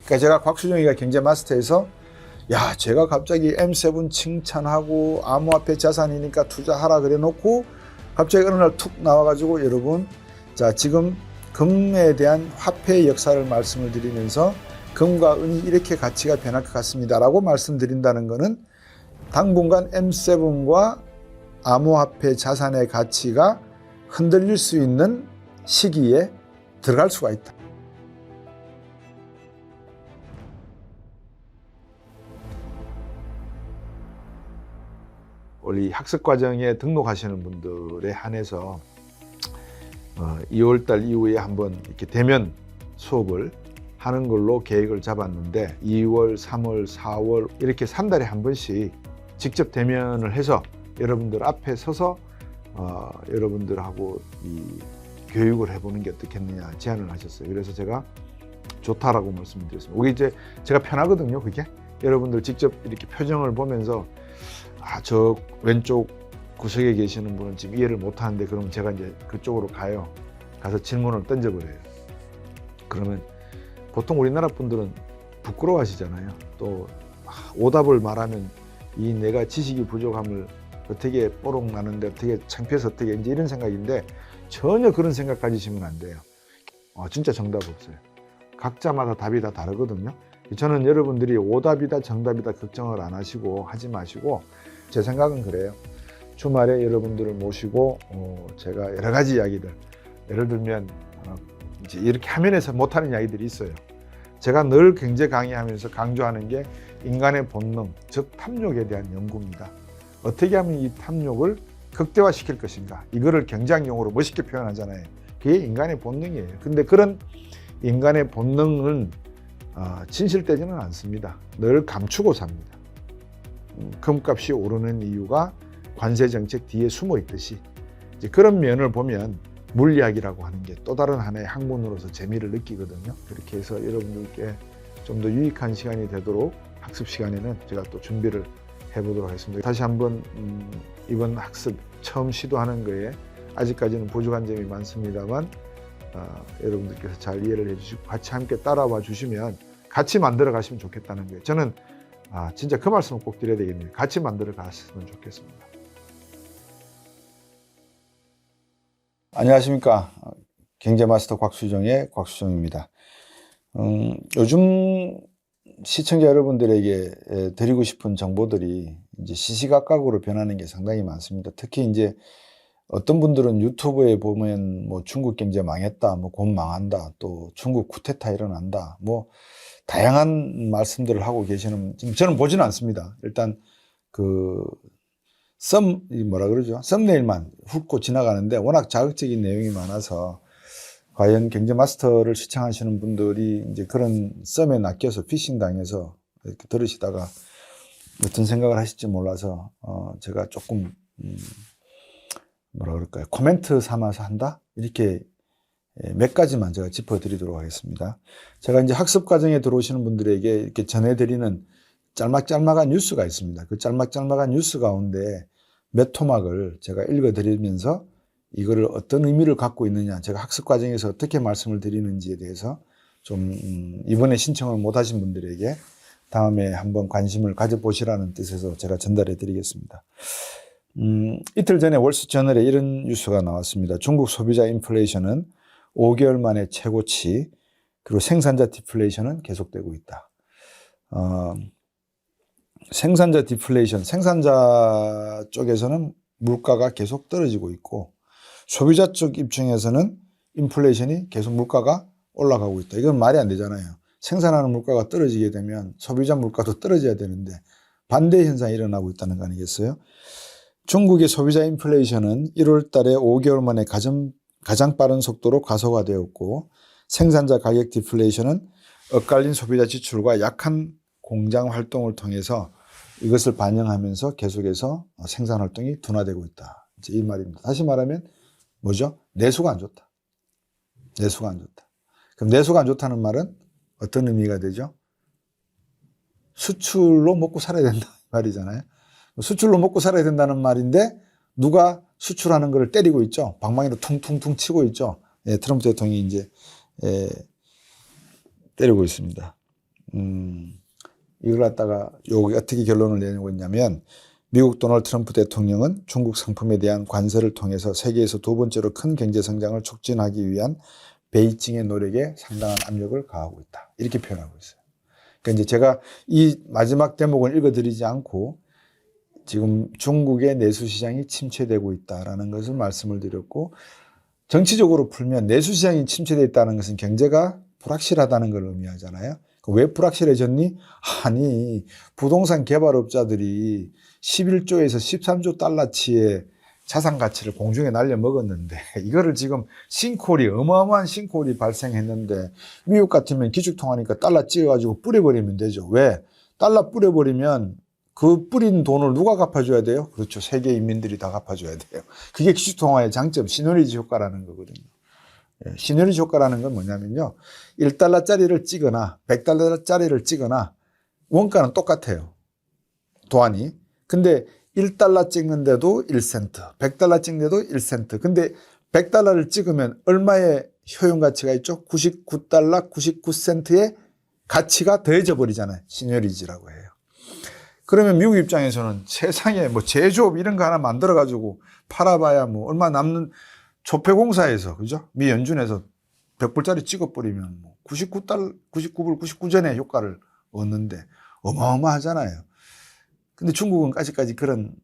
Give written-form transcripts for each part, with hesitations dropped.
그러니까 제가 곽수정이가 경제마스터에서 야, 제가 갑자기 M7 칭찬하고 암호화폐 자산이니까 투자하라 그래 놓고 갑자기 어느 날 툭 나와가지고 여러분, 자, 지금 금에 대한 화폐의 역사를 말씀을 드리면서 금과 은이 이렇게 가치가 변할 것 같습니다라고 말씀드린다는 것은 당분간 M7과 암호화폐 자산의 가치가 흔들릴 수 있는 시기에 들어갈 수가 있다. 우리 학습과정에 등록하시는 분들에 한해서 2월달 이후에 한번 이렇게 대면 수업을 하는 걸로 계획을 잡았는데 2월, 3월, 4월 이렇게 3달에 한 번씩 직접 대면을 해서 여러분들 앞에 서서 여러분들하고 이 교육을 해보는 게 어떻겠느냐 제안을 하셨어요. 그래서 제가 좋다라고 말씀드렸습니다. 이게 이제 제가 편하거든요. 그게 여러분들 직접 이렇게 표정을 보면서 저 왼쪽 구석에 계시는 분은 지금 이해를 못하는데 그러면 제가 이제 그쪽으로 가서 질문을 던져버려요. 그러면 보통 우리나라 분들은 부끄러워하시잖아요. 또 오답을 말하면 이 내가 지식이 부족함을 어떻게 뽀록 나는데 어떻게 창피해서 어떻게 이제 이런 생각인데 전혀 그런 생각 가지시면 안 돼요. 진짜 정답 없어요. 각자마다 답이 다 다르거든요. 저는 여러분들이 오답이다 정답이다 걱정을 안 하시고 하지 마시고 제 생각은 그래요. 주말에 여러분들을 모시고 제가 여러 가지 이야기들 예를 들면 이제 이렇게 화면에서 못하는 이야기들이 있어요. 제가 늘 경제 강의하면서 강조하는 게 인간의 본능, 즉 탐욕에 대한 연구입니다. 어떻게 하면 이 탐욕을 극대화시킬 것인가, 이거를 경제학용어로 멋있게 표현하잖아요. 그게 인간의 본능이에요. 근데 그런 인간의 본능은 진실되지는 않습니다. 늘 감추고 삽니다. 금값이 오르는 이유가 관세 정책 뒤에 숨어 있듯이 이제 그런 면을 보면 물리학이라고 하는 게 또 다른 하나의 학문으로서 재미를 느끼거든요. 그렇게 해서 여러분들께 좀 더 유익한 시간이 되도록 학습 시간에는 제가 또 준비를 해보도록 하겠습니다. 다시 한번 이번 학습 처음 시도하는 거에 아직까지는 부족한 점이 많습니다만 여러분들께서 잘 이해를 해주시고 같이 함께 따라와 주시면 같이 만들어 가시면 좋겠다는 거예요. 저는 진짜 그 말씀을 꼭 드려야 되겠네요. 같이 만들어 갔으면 좋겠습니다. 안녕하십니까. 경제마스터 곽수정의 곽수정입니다. 요즘 시청자 여러분들에게 드리고 싶은 정보들이 이제 시시각각으로 변하는 게 상당히 많습니다. 특히 이제 어떤 분들은 유튜브에 보면 뭐 중국 경제 망했다, 뭐 곧 망한다, 또 중국 쿠데타 일어난다, 뭐 다양한 말씀들을 하고 계시는, 저는 보지는 않습니다. 일단 뭐라 그러죠? 썸네일만 훑고 지나가는데 워낙 자극적인 내용이 많아서 과연 경제마스터를 시청하시는 분들이 이제 그런 썸에 낚여서 피싱 당해서 이렇게 들으시다가 어떤 생각을 하실지 몰라서 제가 조금 뭐라 그럴까요? 코멘트 삼아서 한다? 이렇게 몇 가지만 제가 짚어드리도록 하겠습니다. 제가 이제 학습 과정에 들어오시는 분들에게 이렇게 전해드리는 짤막짤막한 뉴스가 있습니다. 그 짤막짤막한 뉴스 가운데 몇 토막을 제가 읽어드리면서 이거를 어떤 의미를 갖고 있느냐, 제가 학습 과정에서 어떻게 말씀을 드리는지에 대해서 좀 이번에 신청을 못 하신 분들에게 다음에 한번 관심을 가져보시라는 뜻에서 제가 전달해 드리겠습니다. 이틀 전에 월스트저널에 이런 뉴스가 나왔습니다. 중국 소비자 인플레이션은 5개월 만에 최고치, 그리고 생산자 디플레이션은 계속되고 있다. 생산자 디플레이션, 생산자 쪽에서는 물가가 계속 떨어지고 있고 소비자 쪽 입장에서는 인플레이션이 계속 물가가 올라가고 있다. 이건 말이 안 되잖아요. 생산하는 물가가 떨어지게 되면 소비자 물가도 떨어져야 되는데 반대 현상이 일어나고 있다는 거 아니겠어요? 중국의 소비자 인플레이션은 1월 달에 5개월 만에 가장 빠른 속도로 가속화되었고 생산자 가격 디플레이션은 엇갈린 소비자 지출과 약한 공장 활동을 통해서 이것을 반영하면서 계속해서 생산 활동이 둔화되고 있다. 이제 이 말입니다. 다시 말하면 뭐죠? 내수가 안 좋다. 내수가 안 좋다. 그럼 내수가 안 좋다는 말은 어떤 의미가 되죠? 수출로 먹고 살아야 된다 말이잖아요. 수출로 먹고 살아야 된다는 말인데 누가 수출하는 걸 때리고 있죠. 방망이로 퉁퉁퉁 치고 있죠. 트럼프 대통령이 이제 때리고 있습니다. 이걸 갖다가 여기 어떻게 결론을 내고 있냐면 미국 도널드 트럼프 대통령은 중국 상품에 대한 관세를 통해서 세계에서 두 번째로 큰 경제 성장을 촉진하기 위한 베이징의 노력에 상당한 압력을 가하고 있다. 이렇게 표현하고 있어요. 그러니까 이제 제가 이 마지막 대목을 읽어드리지 않고 지금 중국의 내수 시장이 침체되고 있다라는 것을 말씀을 드렸고, 정치적으로 풀면 내수 시장이 침체되어 있다는 것은 경제가 불확실하다는 걸 의미하잖아요. 왜 불확실해졌니? 아니, 부동산 개발업자들이 11조에서 13조 달러치의 자산 가치를 공중에 날려 먹었는데, 이거를 지금 어마어마한 싱크홀이 발생했는데, 미국 같으면 기축통화니까 달러 찍어가지고 뿌려버리면 되죠. 왜? 달러 뿌려버리면 그 뿌린 돈을 누가 갚아줘야 돼요? 그렇죠. 세계 인민들이 다 갚아줘야 돼요. 그게 기축통화의 장점, 시너리지 효과라는 거거든요. 시너리지 효과라는 건 뭐냐면요, 1달러짜리를 찍거나 100달러짜리를 찍거나 원가는 똑같아요, 도안이. 근데 1달러 찍는데도 1센트, 100달러 찍는데도 1센트. 근데 100달러를 찍으면 얼마의 효용 가치가 있죠? 99달러 99센트의 가치가 더해져 버리잖아요. 시너리지라고 해요. 그러면 미국 입장에서는 세상에 뭐 제조업 이런 거 하나 만들어 가지고 팔아봐야 뭐 얼마 남는, 조폐공사에서, 그죠? 미 연준에서 100불짜리 찍어버리면 뭐 99불 99전의 효과를 얻는데 어마어마하잖아요. 근데 중국은 아직까지 그런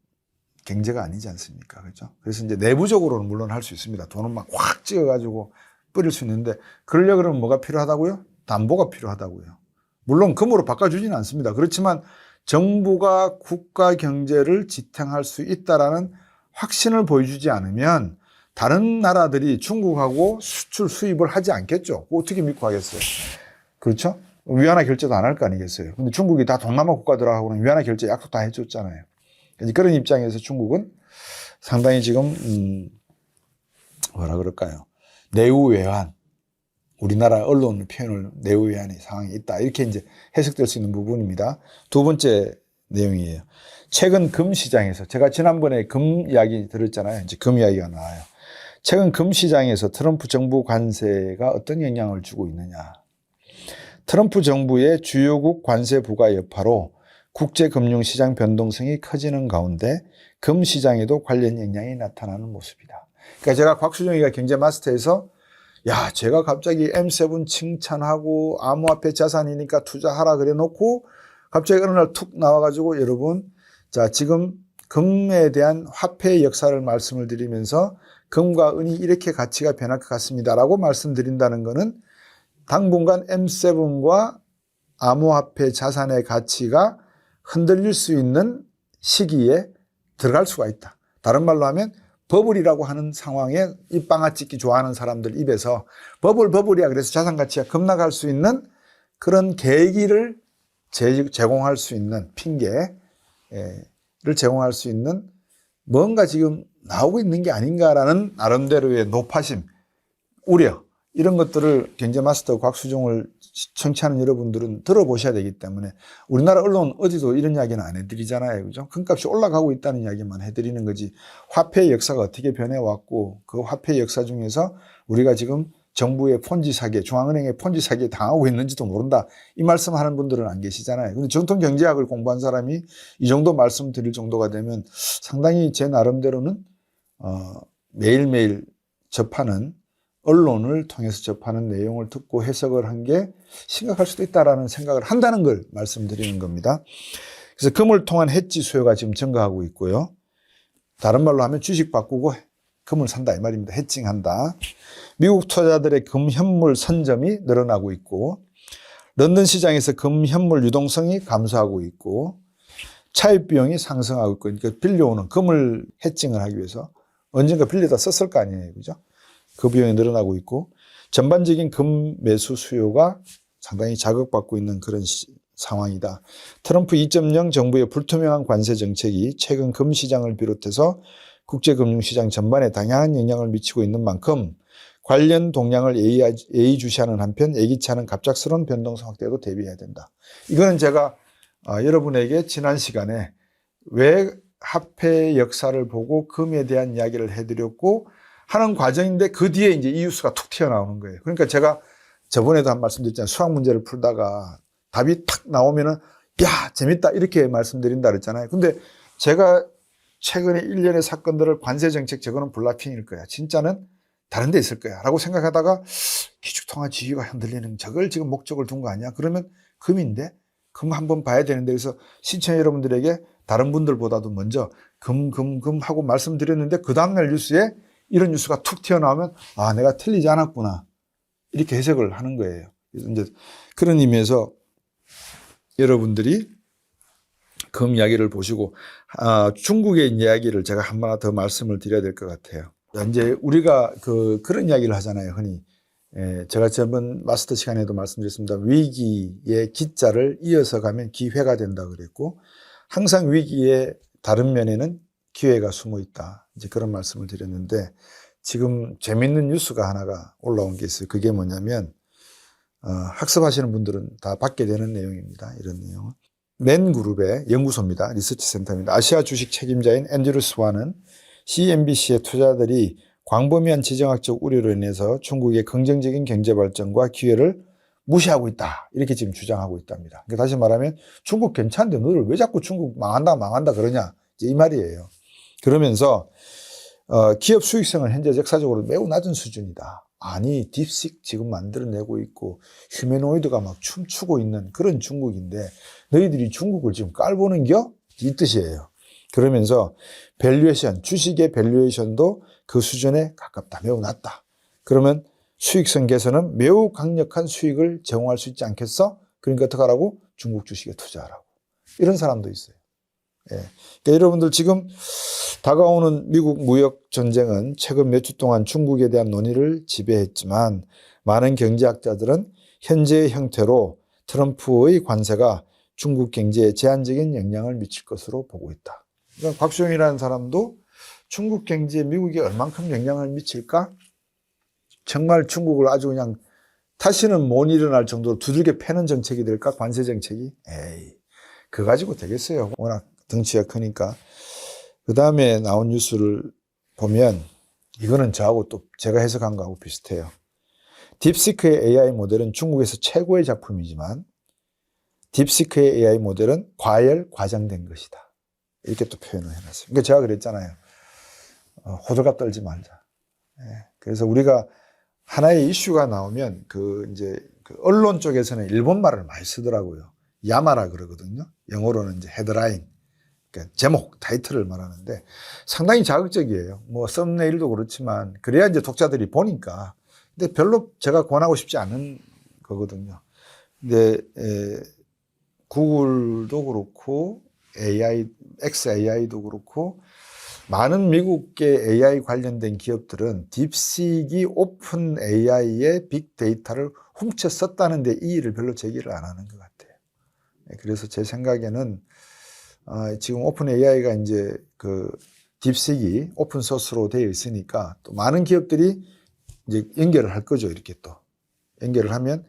경제가 아니지 않습니까? 그렇죠? 그래서 이제 내부적으로는 물론 할 수 있습니다. 돈은 막 확 찍어가지고 뿌릴 수 있는데, 그러려고 그러면 뭐가 필요하다고요? 담보가 필요하다고요. 물론 금으로 바꿔주지는 않습니다. 그렇지만 정부가 국가 경제를 지탱할 수 있다라는 확신을 보여주지 않으면 다른 나라들이 중국하고 수출 수입을 하지 않겠죠. 어떻게 믿고 하겠어요? 그렇죠? 위안화 결제도 안 할 거 아니겠어요. 근데 중국이 다 동남아 국가들하고는 위안화 결제 약속 다 해줬잖아요. 그런 입장에서 중국은 상당히 지금 뭐라 그럴까요? 내후외환, 우리나라 언론 표현을 내후외환의 상황이 있다, 이렇게 이제 해석될 수 있는 부분입니다. 두 번째 내용이에요. 최근 금 시장에서, 제가 지난번에 금 이야기 들었잖아요. 이제 금 이야기가 나와요. 최근 금 시장에서 트럼프 정부 관세가 어떤 영향을 주고 있느냐. 트럼프 정부의 주요국 관세 부과 여파로 국제금융시장 변동성이 커지는 가운데 금 시장에도 관련 영향이 나타나는 모습이다. 그러니까 제가 곽수정이가 경제마스터에서 야, 제가 갑자기 M7 칭찬하고 암호화폐 자산이니까 투자하라 그래 놓고 갑자기 어느 날 툭 나와가지고, 여러분, 자, 지금 금에 대한 화폐의 역사를 말씀을 드리면서 금과 은이 이렇게 가치가 변할 것 같습니다라고 말씀드린다는 것은 당분간 M7과 암호화폐 자산의 가치가 흔들릴 수 있는 시기에 들어갈 수가 있다. 다른 말로 하면 버블이라고 하는 상황에 입방아 찍기 좋아하는 사람들 입에서 버블이야 그래서 자산 가치가 급락할 수 있는 그런 계기를 제공할 수 있는, 핑계를 제공할 수 있는 뭔가 지금 나오고 있는 게 아닌가라는 나름대로의 노파심, 우려, 이런 것들을 경제마스터 곽수종을 청취하는 여러분들은 들어보셔야 되기 때문에, 우리나라 언론 어디도 이런 이야기는 안 해드리잖아요. 그죠? 금값이 올라가고 있다는 이야기만 해드리는 거지, 화폐의 역사가 어떻게 변해왔고 그 화폐의 역사 중에서 우리가 지금 정부의 폰지 사기에, 중앙은행의 폰지 사기에 당하고 있는지도 모른다, 이 말씀하는 분들은 안 계시잖아요. 근데 정통 경제학을 공부한 사람이 이 정도 말씀드릴 정도가 되면 상당히 제 나름대로는 매일매일 접하는, 언론을 통해서 접하는 내용을 듣고 해석을 한 게 심각할 수도 있다라는 생각을 한다는 걸 말씀드리는 겁니다. 그래서 금을 통한 해지 수요가 지금 증가하고 있고요. 다른 말로 하면 주식 바꾸고 금을 산다 이 말입니다. 해칭한다. 미국 투자자들의 금 현물 선점이 늘어나고 있고, 런던 시장에서 금 현물 유동성이 감소하고 있고, 차입 비용이 상승하고 있고, 그러니까 빌려오는 금을 해칭을 하기 위해서 언젠가 빌려다 썼을 거 아니에요. 그죠? 그 비용이 늘어나고 있고, 전반적인 금 매수 수요가 상당히 자극받고 있는 그런 상황이다. 트럼프 2.0 정부의 불투명한 관세 정책이 최근 금 시장을 비롯해서 국제금융시장 전반에 다양한 영향을 미치고 있는 만큼 관련 동향을 예의주시하는 한편 예기치 않은 갑작스러운 변동성 확대에도 대비해야 된다. 이거는 제가 여러분에게 지난 시간에 왜 화폐의 역사를 보고 금에 대한 이야기를 해드렸고 하는 과정인데, 그 뒤에 이제 이유수가 툭 튀어나오는 거예요. 그러니까 제가 저번에도 한 말씀 드렸잖아요. 수학 문제를 풀다가 답이 탁 나오면은 야 재밌다 이렇게 말씀드린다 그랬잖아요. 근데 제가 최근에 일련의 사건들을 관세 정책 저거는 블라핑일 거야. 진짜는 다른 데 있을 거야. 라고 생각하다가 기축통화 지위가 흔들리는 저걸 지금 목적을 둔 거 아니야? 그러면 금인데? 금 한번 봐야 되는데 그래서 시청자 여러분들에게 다른 분들보다도 먼저 금 하고 말씀드렸는데 그 다음날 뉴스에 이런 뉴스가 툭 튀어나오면 아 내가 틀리지 않았구나. 이렇게 해석을 하는 거예요. 그래서 이제 그런 의미에서 여러분들이 금 이야기를 보시고 중국의 이야기를 제가 한번 더 말씀을 드려야 될 것 같아요. 이제 우리가 그런 이야기를 하잖아요, 흔히. 제가 저번 마스터 시간에도 말씀드렸습니다. 위기의 기자를 이어서 가면 기회가 된다 그랬고, 항상 위기의 다른 면에는 기회가 숨어 있다. 이제 그런 말씀을 드렸는데, 지금 재밌는 뉴스가 하나가 올라온 게 있어요. 그게 뭐냐면, 학습하시는 분들은 다 받게 되는 내용입니다. 이런 내용은. 맨그룹의 연구소입니다. 리서치 센터입니다. 아시아 주식 책임자인 앤드류 스완은 CNBC의 투자들이 광범위한 지정학적 우려로 인해서 중국의 긍정적인 경제 발전과 기회를 무시하고 있다. 이렇게 지금 주장하고 있답니다. 그러니까 다시 말하면 중국 괜찮은데 너를 왜 자꾸 중국 망한다 그러냐. 이제 이 말이에요. 그러면서 기업 수익성은 현재 역사적으로 매우 낮은 수준이다. 아니 딥식 지금 만들어내고 있고 휴메노이드가 막 춤추고 있는 그런 중국인데 너희들이 중국을 지금 깔보는겨? 이 뜻이에요. 그러면서 밸류에이션, 주식의 밸류에이션도 그 수준에 가깝다. 매우 낮다. 그러면 수익성 개선은 매우 강력한 수익을 제공할 수 있지 않겠어? 그러니까 어떻게 하라고? 중국 주식에 투자하라고. 이런 사람도 있어요. 예. 그러니까 여러분들 지금 다가오는 미국 무역 전쟁은 최근 몇 주 동안 중국에 대한 논의를 지배했지만 많은 경제학자들은 현재의 형태로 트럼프의 관세가 중국 경제에 제한적인 영향을 미칠 것으로 보고 있다. 그러니까 곽수영이라는 사람도 중국 경제에 미국이 얼만큼 영향을 미칠까? 정말 중국을 아주 그냥 다시는 못 일어날 정도로 두들겨 패는 정책이 될까? 관세 정책이? 에이, 그거 가지고 되겠어요. 워낙 덩치가 크니까. 그 다음에 나온 뉴스를 보면 이거는 저하고 또 제가 해석한 거하고 비슷해요. 딥시크의 AI 모델은 중국에서 최고의 작품이지만 딥시크의 AI 모델은 과장된 것이다. 이렇게 또 표현을 해놨어요. 그러니까 제가 그랬잖아요. 호들갑 떨지 말자. 그래서 우리가 하나의 이슈가 나오면 이제 언론 쪽에서는 일본 말을 많이 쓰더라고요. 야마라 그러거든요. 영어로는 이제 헤드라인. 그러니까 제목, 타이틀을 말하는데 상당히 자극적이에요. 뭐 썸네일도 그렇지만 그래야 이제 독자들이 보니까. 근데 별로 제가 권하고 싶지 않은 거거든요. 근데 구글도 그렇고 XAI도 그렇고 많은 미국의 AI 관련된 기업들은 딥시크이 오픈 AI의 빅데이터를 훔쳐 썼다는 데 이의를 별로 제기를 안 하는 것 같아요. 그래서 제 생각에는 지금 오픈 AI가 이제 딥시크이 오픈 소스로 되어 있으니까 또 많은 기업들이 이제 연결을 할 거죠. 이렇게 또 연결을 하면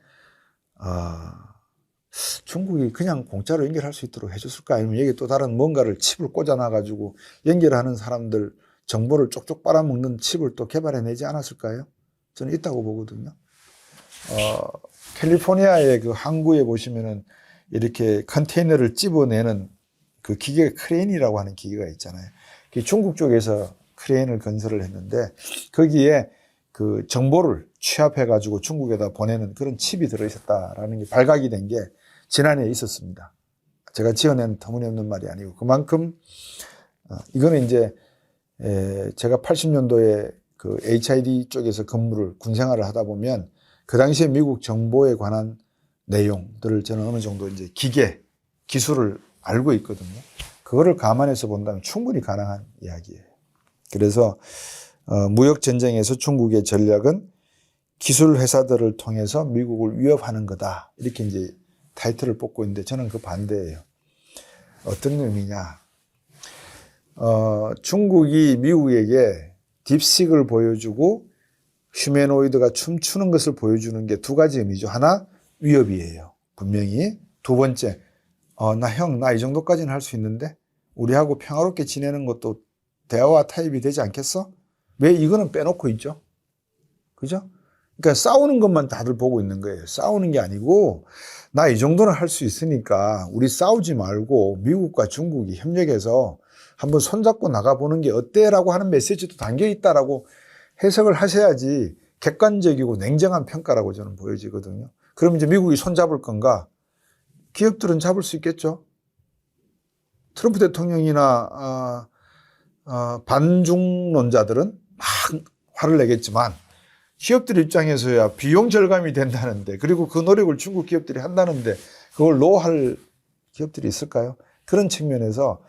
중국이 그냥 공짜로 연결할 수 있도록 해줬을까? 아니면 여기 또 다른 뭔가를 칩을 꽂아놔가지고 연결하는 사람들 정보를 쪽쪽 빨아먹는 칩을 또 개발해내지 않았을까요? 저는 있다고 보거든요. 캘리포니아의 그 항구에 보시면은 이렇게 컨테이너를 찝어내는 그 기계가 크레인이라고 하는 기계가 있잖아요. 중국 쪽에서 크레인을 건설을 했는데 거기에 그 정보를 취합해가지고 중국에다 보내는 그런 칩이 들어있었다라는 게 발각이 된 게 지난해에 있었습니다. 제가 지어낸 터무니없는 말이 아니고 그만큼 이거는 이제 제가 80년도에 그 HID 쪽에서 근무를 군생활을 하다 보면 그 당시에 미국 정보에 관한 내용들을 저는 어느 정도 이제 기술을 알고 있거든요. 그거를 감안해서 본다면 충분히 가능한 이야기예요. 그래서 무역 전쟁에서 중국의 전략은 기술 회사들을 통해서 미국을 위협하는 거다. 이렇게 이제 타이틀을 뽑고 있는데 저는 그 반대예요. 어떤 의미냐? 중국이 미국에게 딥식을 보여주고 휴메노이드가 춤추는 것을 보여주는 게 두 가지 의미죠. 하나, 위협이에요. 분명히. 두 번째, 나 이 정도까지는 할 수 있는데 우리하고 평화롭게 지내는 것도 대화와 타협이 되지 않겠어? 왜 이거는 빼놓고 있죠? 그죠? 그러니까 싸우는 것만 다들 보고 있는 거예요. 싸우는 게 아니고 나 이 정도는 할 수 있으니까 우리 싸우지 말고 미국과 중국이 협력해서 한번 손잡고 나가보는 게 어때라고 하는 메시지도 담겨 있다라고 해석을 하셔야지 객관적이고 냉정한 평가라고 저는 보여지거든요. 그럼 이제 미국이 손잡을 건가? 기업들은 잡을 수 있겠죠. 트럼프 대통령이나 반중론자들은 막 화를 내겠지만 기업들 입장에서야 비용 절감이 된다는데, 그리고 그 노력을 중국 기업들이 한다는데 그걸 노할 기업들이 있을까요? 그런 측면에서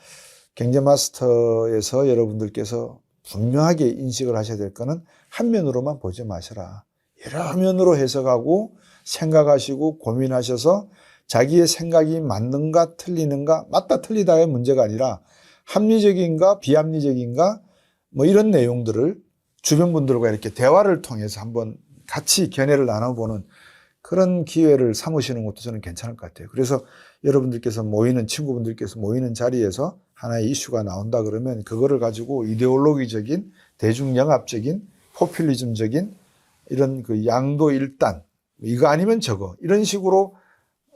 경제마스터에서 여러분들께서 분명하게 인식을 하셔야 될 거는 한 면으로만 보지 마셔라. 여러 면으로 해석하고 생각하시고 고민하셔서 자기의 생각이 맞는가 틀리는가, 맞다 틀리다의 문제가 아니라 합리적인가 비합리적인가 뭐 이런 내용들을 주변 분들과 이렇게 대화를 통해서 한번 같이 견해를 나눠보는 그런 기회를 삼으시는 것도 저는 괜찮을 것 같아요. 그래서 여러분들께서 모이는, 친구분들께서 모이는 자리에서 하나의 이슈가 나온다 그러면 그거를 가지고 이데올로기적인, 대중영합적인, 포퓰리즘적인 이런 그 양도 일단, 이거 아니면 저거, 이런 식으로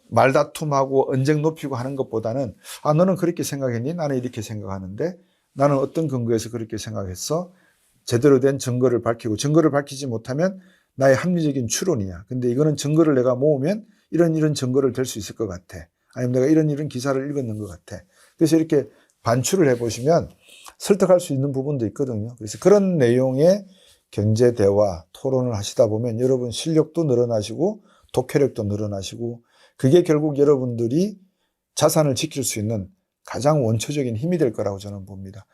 말다툼하고 언쟁 높이고 하는 것보다는 너는 그렇게 생각했니? 나는 이렇게 생각하는데 나는 어떤 근거에서 그렇게 생각했어? 제대로 된 증거를 밝히고, 증거를 밝히지 못하면 나의 합리적인 추론이야. 근데 이거는 증거를 내가 모으면 이런 증거를 댈 수 있을 것 같아. 아니면 내가 이런 기사를 읽었는 것 같아. 그래서 이렇게 반출을 해보시면 설득할 수 있는 부분도 있거든요. 그래서 그런 내용의 경제 대화, 토론을 하시다 보면 여러분 실력도 늘어나시고 독해력도 늘어나시고, 그게 결국 여러분들이 자산을 지킬 수 있는 가장 원초적인 힘이 될 거라고 저는 봅니다.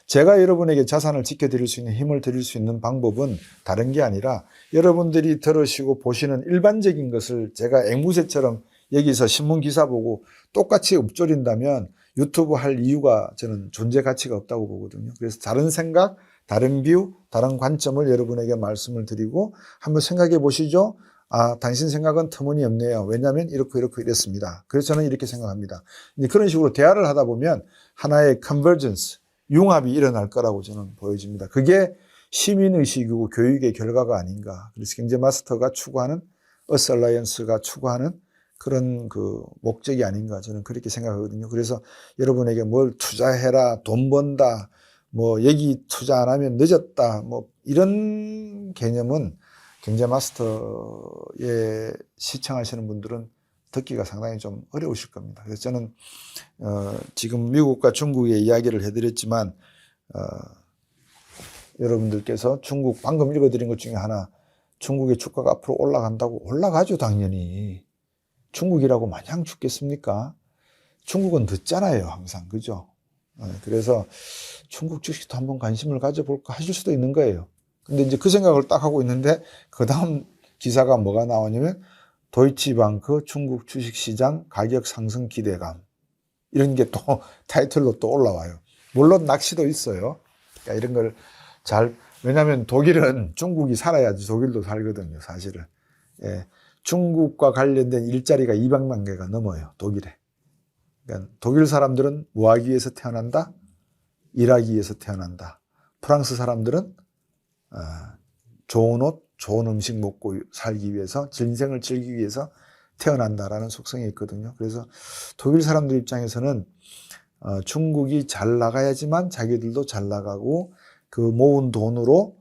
제가 여러분에게 자산을 지켜드릴 수 있는 힘을 드릴 수 있는 방법은 다른 게 아니라 여러분들이 들으시고 보시는 일반적인 것을 제가 앵무새처럼 여기서 신문 기사 보고 똑같이 읊조린다면 유튜브 할 이유가 저는 존재 가치가 없다고 보거든요. 그래서 다른 생각, 다른 뷰, 다른 관점을 여러분에게 말씀을 드리고 한번 생각해 보시죠. 당신 생각은 터무니없네요. 왜냐하면 이렇고 이랬습니다. 그래서 저는 이렇게 생각합니다. 이제 그런 식으로 대화를 하다 보면 하나의 컨버전스, 융합이 일어날 거라고 저는 보여집니다. 그게 시민의식이고 교육의 결과가 아닌가. 그래서 경제마스터가 추구하는, 어설라이언스가 추구하는 그런 그 목적이 아닌가 저는 그렇게 생각하거든요. 그래서 여러분에게 뭘 투자해라, 돈 번다, 뭐 여기 투자 안 하면 늦었다, 뭐 이런 개념은 경제마스터에 시청하시는 분들은 듣기가 상당히 좀 어려우실 겁니다. 그래서 저는 지금 미국과 중국의 이야기를 해드렸지만 여러분들께서 중국 방금 읽어드린 것 중에 하나, 중국의 주가가 앞으로 올라간다고, 올라가죠 당연히. 중국이라고 마냥 죽겠습니까? 중국은 늦잖아요 항상, 그죠? 그래서 중국 주식도 한번 관심을 가져볼까 하실 수도 있는 거예요. 근데 이제 그 생각을 딱 하고 있는데 그 다음 기사가 뭐가 나오냐면 도이치방크 중국 주식시장 가격 상승 기대감, 이런 게 또 타이틀로 또 올라와요. 물론 낚시도 있어요. 그러니까 이런 걸 왜냐하면 독일은 중국이 살아야지 독일도 살거든요 사실은. 예, 중국과 관련된 일자리가 200만 개가 넘어요 독일에. 그러니까 독일 사람들은 뭐 하기 위해서 태어난다? 일하기 위해서 태어난다. 프랑스 사람들은 좋은 옷, 좋은 음식 먹고 살기 위해서, 인생을 즐기기 위해서 태어난다라는 속성이 있거든요. 그래서 독일 사람들 입장에서는 중국이 잘 나가야지만 자기들도 잘 나가고 그 모은 돈으로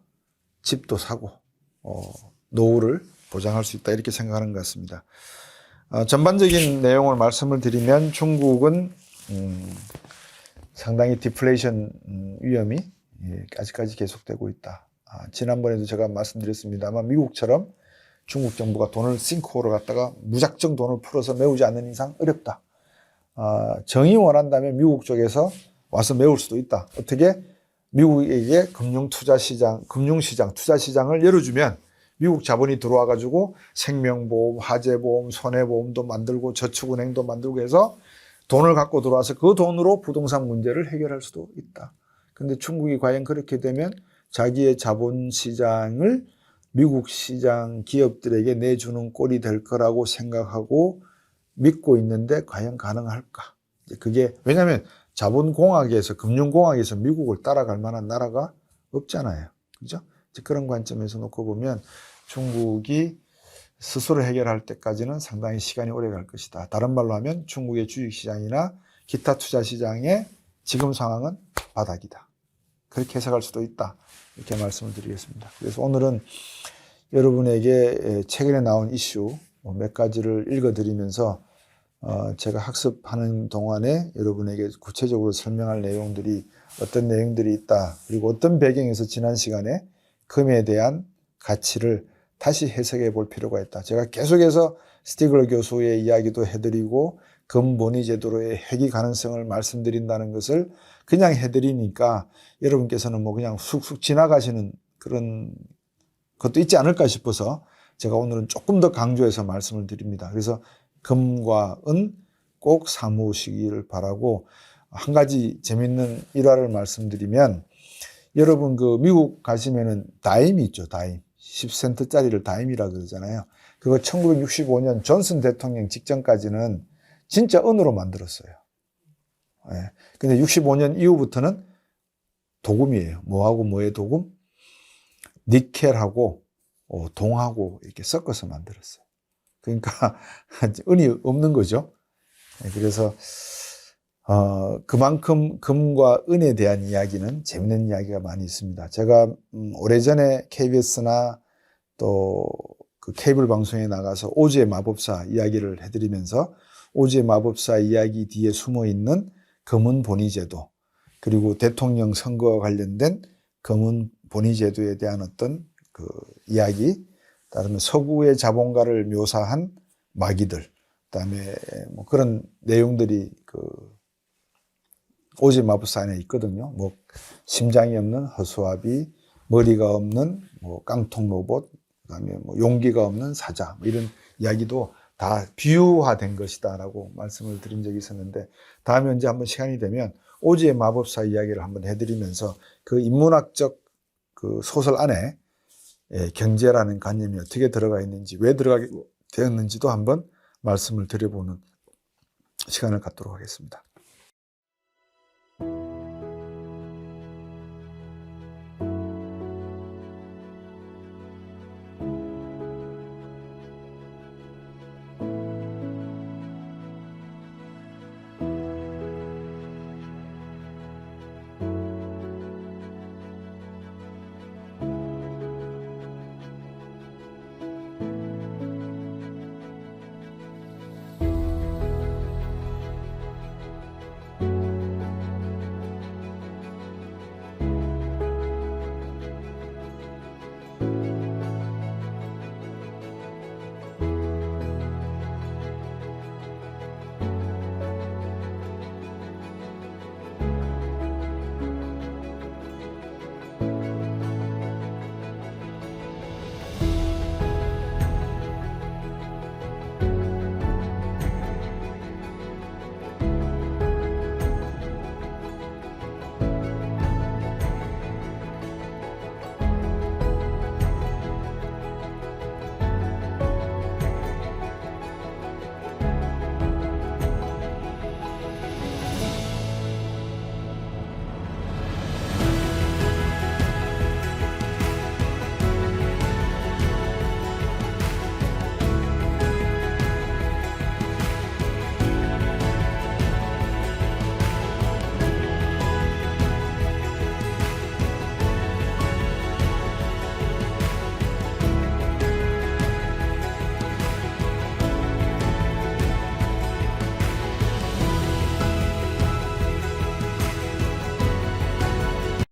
집도 사고 노후를 보장할 수 있다, 이렇게 생각하는 것 같습니다. 전반적인 내용을 말씀을 드리면 중국은 상당히 디플레이션 위험이 아직까지 계속되고 있다. 지난번에도 제가 말씀드렸습니다만 미국처럼 중국 정부가 돈을 싱크홀을 갖다가 무작정 돈을 풀어서 메우지 않는 이상 어렵다. 정이 원한다면 미국 쪽에서 와서 메울 수도 있다. 어떻게? 미국에게 금융시장, 투자시장을 열어주면 미국 자본이 들어와 가지고 생명보험, 화재보험, 손해보험도 만들고 저축은행도 만들고 해서 돈을 갖고 들어와서 그 돈으로 부동산 문제를 해결할 수도 있다. 근데 중국이 과연 그렇게 되면 자기의 자본시장을 미국 시장 기업들에게 내주는 꼴이 될 거라고 생각하고 믿고 있는데 과연 가능할까? 그게 왜냐하면 자본공학에서, 금융공학에서 미국을 따라갈 만한 나라가 없잖아요. 그죠? 그런 관점에서 놓고 보면 중국이 스스로 해결할 때까지는 상당히 시간이 오래 갈 것이다. 다른 말로 하면 중국의 주식시장이나 기타 투자시장의 지금 상황은 바닥이다. 그렇게 해석할 수도 있다. 이렇게 말씀을 드리겠습니다. 그래서 오늘은 여러분에게 최근에 나온 이슈 몇 가지를 읽어드리면서 제가 학습하는 동안에 여러분에게 구체적으로 설명할 내용들이 어떤 내용들이 있다. 그리고 어떤 배경에서 지난 시간에 금에 대한 가치를 다시 해석해 볼 필요가 있다. 제가 계속해서 스티글러 교수의 이야기도 해드리고 금 본위 제도로의 회귀 가능성을 말씀드린다는 것을 그냥 해드리니까 여러분께서는 뭐 그냥 쑥쑥 지나가시는 그런 것도 있지 않을까 싶어서 제가 오늘은 조금 더 강조해서 말씀을 드립니다. 그래서 금과 은 꼭 사모시기를 바라고 한 가지 재밌는 일화를 말씀드리면 여러분 그 미국 가시면은 다임이 있죠. 다임. 10센트짜리를 다임이라 그러잖아요. 그거 1965년 존슨 대통령 직전까지는 진짜 은으로 만들었어요. 예. 근데 65년 이후부터는 도금이에요. 뭐하고 뭐의 도금? 니켈하고 동하고 이렇게 섞어서 만들었어요. 그러니까 은이 없는 거죠. 그래서 그만큼 금과 은에 대한 이야기는 재밌는 이야기가 많이 있습니다. 제가 오래전에 KBS나 또 그 케이블 방송에 나가서 오즈의 마법사 이야기를 해드리면서 오즈의 마법사 이야기 뒤에 숨어 있는 금은 본위제도, 그리고 대통령 선거와 관련된 금은 본위제도에 대한 어떤 그 이야기, 그다음에 서구의 자본가를 묘사한 마귀들, 그다음에 뭐 그런 내용들이 그 오즈의 마법사 안에 있거든요. 뭐 심장이 없는 허수아비, 머리가 없는 뭐 깡통 로봇, 그다음에 뭐 용기가 없는 사자, 뭐 이런 이야기도 다 비유화된 것이다라고 말씀을 드린 적이 있었는데, 다음에 언제 한번 시간이 되면 오즈의 마법사 이야기를 한번 해드리면서 그 인문학적 그 소설 안에 경제라는 관념이 어떻게 들어가 있는지, 왜 들어가게 되었는지도 한번 말씀을 드려보는 시간을 갖도록 하겠습니다.